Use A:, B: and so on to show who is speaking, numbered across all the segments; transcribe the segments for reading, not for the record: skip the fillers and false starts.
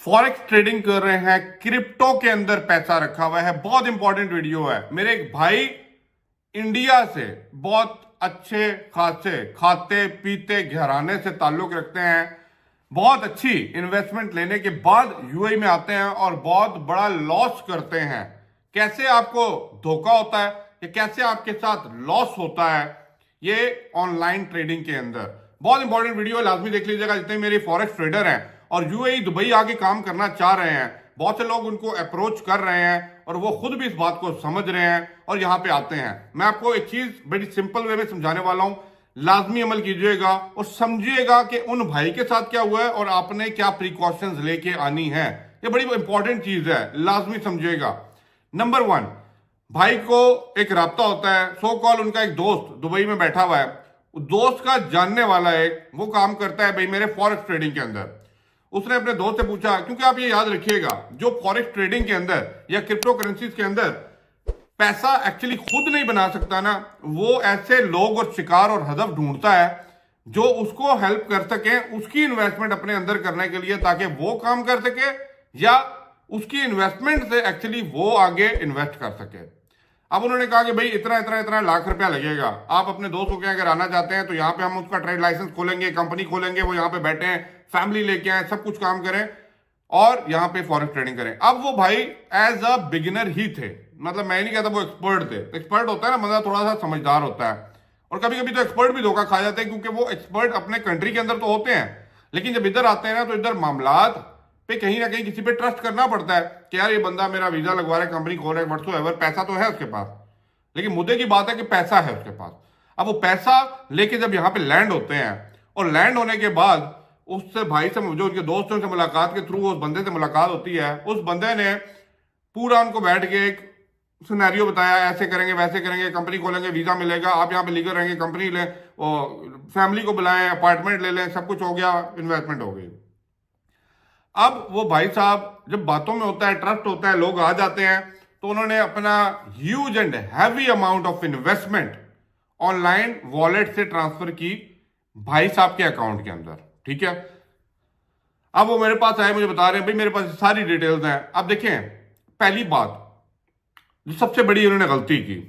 A: Forex trading कर रहे हैं, क्रिप्टो के अंदर पैसा रखा हुआ है। बहुत इंपॉर्टेंट वीडियो है। मेरे एक भाई इंडिया से बहुत अच्छे खासे खाते पीते घराने से ताल्लुक रखते हैं, बहुत अच्छी इन्वेस्टमेंट लेने के बाद यूएई में आते हैं और बहुत बड़ा लॉस करते हैं। कैसे आपको धोखा होता है या कैसे आपके साथ लॉस होता है, ये ऑनलाइन ट्रेडिंग के अंदर बहुत इंपॉर्टेंट वीडियो है, लाजमी देख लीजिएगा। जितने मेरे फॉरेक्स ट्रेडर हैं और यूएई दुबई आके काम करना चाह रहे हैं, बहुत से लोग उनको अप्रोच कर रहे हैं और वो खुद भी इस बात को समझ रहे हैं और यहां पे आते हैं। मैं आपको एक चीज बड़ी सिंपल वे में समझाने वाला हूं, लाजमी अमल कीजिएगा और समझिएगा कि उन भाई के साथ क्या हुआ है और आपने क्या प्रिकॉशंस लेके आनी है। ये बड़ी इंपॉर्टेंट चीज है, लाजमी समझिएगा। नंबर वन, भाई को एक राब्ता होता है, सो कॉल उनका एक दोस्त दुबई में बैठा हुआ है, दोस्त का जानने वाला है, वो काम करता है भाई मेरे फॉरेक्स ट्रेडिंग के अंदर। उसने अपने दोस्त से पूछा, क्योंकि आप ये याद रखिएगा, जो फॉरेक्स ट्रेडिंग के अंदर या क्रिप्टो करेंसीज के अंदर पैसा एक्चुअली खुद नहीं बना सकता ना, वो ऐसे लोग और शिकार और हदफ ढूंढता है जो उसको हेल्प कर सके उसकी इन्वेस्टमेंट अपने अंदर करने के लिए, ताकि वो काम कर सके या उसकी इन्वेस्टमेंट से एक्चुअली वो आगे इन्वेस्ट कर सके। अब उन्होंने कहा कि भाई इतना इतना इतना लाख रुपया लगेगा, आप अपने दोस्त को क्या अगर आना चाहते हैं तो यहाँ पे हम उसका ट्रेड लाइसेंस खोलेंगे, कंपनी खोलेंगे, वो यहाँ पे बैठे हैं, फैमिली लेके आए, सब कुछ काम करें और यहाँ पे फॉरेक्स ट्रेडिंग करें। अब वो भाई एज अ बिगिनर ही थे, मतलब मैं नहीं कहता वो एक्सपर्ट थे। एक्सपर्ट होता है ना, मतलब थोड़ा सा समझदार होता है, और कभी कभी तो एक्सपर्ट भी धोखा खा जाते हैं, क्योंकि वो एक्सपर्ट अपने कंट्री के अंदर तो होते हैं, लेकिन जब इधर आते हैं ना तो इधर मामलात पे कहीं ना कहीं किसी पे ट्रस्ट करना पड़ता है कि यार ये बंदा मेरा वीजा लगवा रहा है, कंपनी खोल रहा है, व्हाटसोएवर, पैसा तो है उसके पास। लेकिन मुद्दे की बात है कि पैसा है उसके पास। अब वो पैसा लेके जब यहाँ पे लैंड होते हैं और लैंड होने के बाद उससे भाई से, जो उनके दोस्तों से मुलाकात के थ्रू उस बंदे से मुलाकात होती है, उस बंदे ने पूरा उनको बैठ के एक सिनेरियो बताया, ऐसे करेंगे वैसे करेंगे, कंपनी खोलेंगे, वीजा मिलेगा, आप यहाँ पे लीगल रहेंगे, कंपनी ले, फैमिली को बुलाएं, अपार्टमेंट ले लें, सब कुछ हो गया, इन्वेस्टमेंट हो गई। अब वो भाई साहब जब बातों में होता है, ट्रस्ट होता है, लोग आ जाते हैं, तो उन्होंने अपना huge and heavy amount of investment online wallet से ट्रांसफर की भाई साहब के अकाउंट के अंदर। ठीक है, अब वो मेरे पास आए, मुझे बता रहे हैं भाई मेरे पास सारी डिटेल्स हैं। अब देखें, पहली बात जो सबसे बड़ी उन्होंने गलती की,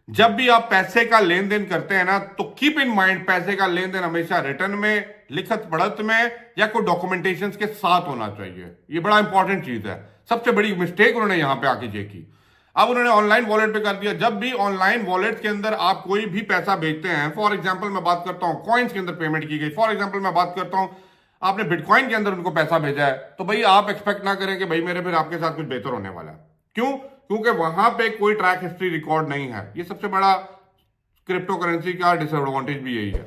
A: जब भी आप पैसे का लेन देन करते हैं ना, तो कीप इन माइंड पैसे का लेन देन हमेशा रिटर्न में, लिखत पढ़त में या कोई डॉक्यूमेंटेशन के साथ होना चाहिए। ये बड़ा इंपॉर्टेंट चीज है, सबसे बड़ी मिस्टेक उन्होंने यहां पे आके ये की। अब उन्होंने ऑनलाइन वॉलेट पे कर दिया। जब भी ऑनलाइन वॉलेट के अंदर आप कोई भी पैसा भेजते हैं, फॉर एग्जांपल मैं बात करता हूं कॉइन्स के अंदर पेमेंट की गई, फॉर एग्जांपल मैं बात करता हूं आपने बिटकॉइन के अंदर उनको पैसा भेजा है, तो भाई आप एक्सपेक्ट ना करें कि भाई मेरे फिर आपके साथ कुछ बेहतर होने वाला है। क्यों? क्योंकि वहां पे कोई ट्रैक हिस्ट्री रिकॉर्ड नहीं है। ये सबसे बड़ा क्रिप्टो करेंसी का डिसएडवांटेज भी यही है।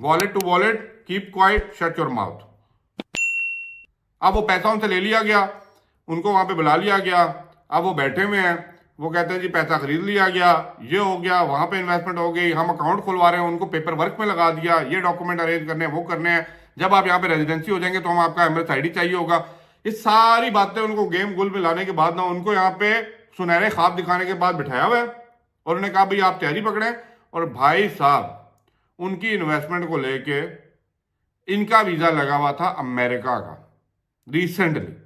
A: Wallet to wallet, keep quiet, shut your mouth. अब वो पैसा उनसे ले लिया गया, उनको वहां पे बुला लिया गया, अब वो बैठे हुए हैं, वो कहते हैं जी पैसा खरीद लिया गया, ये हो गया, वहां पे इन्वेस्टमेंट हो गई, हम अकाउंट खुलवा रहे हैं, उनको पेपर वर्क में लगा दिया, ये डॉक्यूमेंट अरेंज करने हैं, वो करने हैं, जब आप यहाँ पे रेजिडेंसी हो जाएंगे तो हम आपका एमएस आईडी चाहिए होगा। ये सारी बातें उनको गेम गुल में लाने के बाद ना, उनको यहाँ पे सुनहरे ख्वाब दिखाने के बाद बिठाया हुआ है और उन्होंने कहा भाई आप तैयारी पकड़े। और भाई साहब उनकी इन्वेस्टमेंट को लेके इनका वीजा लगा हुआ था अमेरिका का। रिसेंटली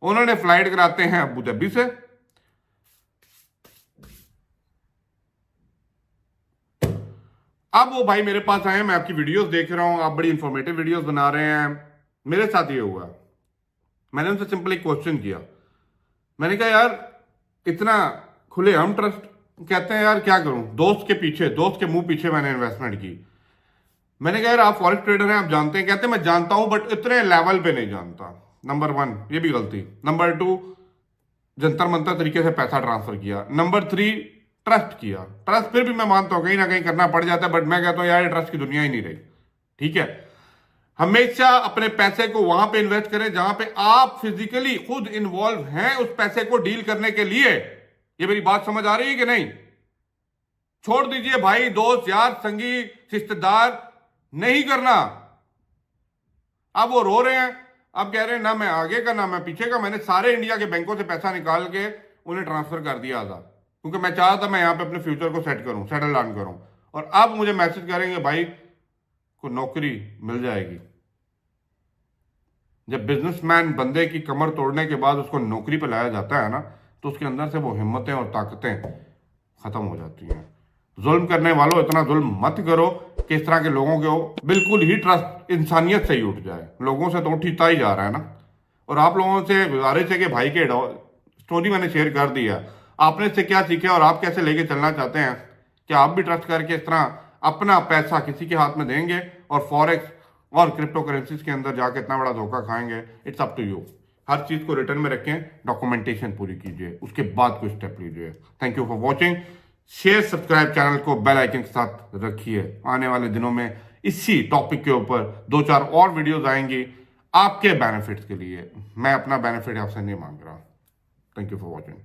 A: उन्होंने फ्लाइट कराते हैं अबू धाबी से, अब वो भाई मेरे पास आए, मैं आपकी वीडियोस देख रहा हूं, आप बड़ी इंफॉर्मेटिव वीडियोस बना रहे हैं। मेरे साथ ये हुआ, मैंने उनसे सिंपल एक क्वेश्चन किया, मैंने कहा यार इतना खुलेआम ट्रस्ट, कहते हैं यार क्या करूं, दोस्त के पीछे, दोस्त के मुंह पीछे मैंने इन्वेस्टमेंट की। मैंने कहा यार आप फॉरेक्स ट्रेडर हैं, आप जानते हैं, कहते हैं मैं जानता हूं बट इतने लेवल पे नहीं जानता। नंबर वन, ये भी गलती। नंबर टू, जंतर मंतर तरीके से पैसा ट्रांसफर किया। नंबर थ्री, ट्रस्ट किया। ट्रस्ट फिर भी मैं मानता हूं कहीं ना कहीं करना पड़ जाता है, बट मैं कहता हूं यार ट्रस्ट की दुनिया ही नहीं रही। ठीक है, हमेशा अपने पैसे को वहां पे इन्वेस्ट करें जहां पे आप फिजिकली खुद इन्वॉल्व हैं उस पैसे को डील करने के लिए। ये मेरी बात समझ आ रही है कि नहीं? छोड़ दीजिए भाई, दोस्त यार संगी रिश्तेदार नहीं करना। अब वो रो रहे हैं, अब कह रहे हैं ना मैं आगे का ना मैं पीछे का, मैंने सारे इंडिया के बैंकों से पैसा निकाल के उन्हें ट्रांसफर कर दिया था, क्योंकि मैं चाहता था मैं यहाँ पे अपने फ्यूचर को सेट करूं, सेटल डाउन करूं। और अब मुझे मैसेज करेंगे भाई को नौकरी मिल जाएगी। जब बिजनेसमैन बंदे की कमर तोड़ने के बाद उसको नौकरी पे लाया जाता है ना, तो उसके अंदर से वो हिम्मतें और ताकतें खत्म हो जाती हैं। जुल्म करने वालों, इतना जुल्म मत करो कि इस तरह के लोगों को बिल्कुल ही ट्रस्ट इंसानियत से ही उठ जाए। लोगों से तो उठता ही जा रहा है ना। और आप लोगों से गुजारिश है कि भाई के स्टोरी मैंने शेयर कर दिया, आपने इससे क्या सीखा और आप कैसे लेके चलना चाहते हैं? क्या आप भी ट्रस्ट करके इस तरह अपना पैसा किसी के हाथ में देंगे और फॉरेक्स और क्रिप्टो करेंसीज के अंदर जाके इतना बड़ा धोखा खाएंगे? It's up to you. हर चीज को रिटर्न में रखें, डॉक्यूमेंटेशन पूरी कीजिए, उसके बाद कोई स्टेप लीजिए। Thank you for watching. Share, subscribe, channel को बेल आइकन के साथ रखिए। आने वाले दिनों में इसी टॉपिक के ऊपर 2-4 और वीडियोस आएंगी आपके बेनिफिट्स के लिए। मैं अपना बेनिफिट आपसे नहीं मांग रहा। Thank you for watching.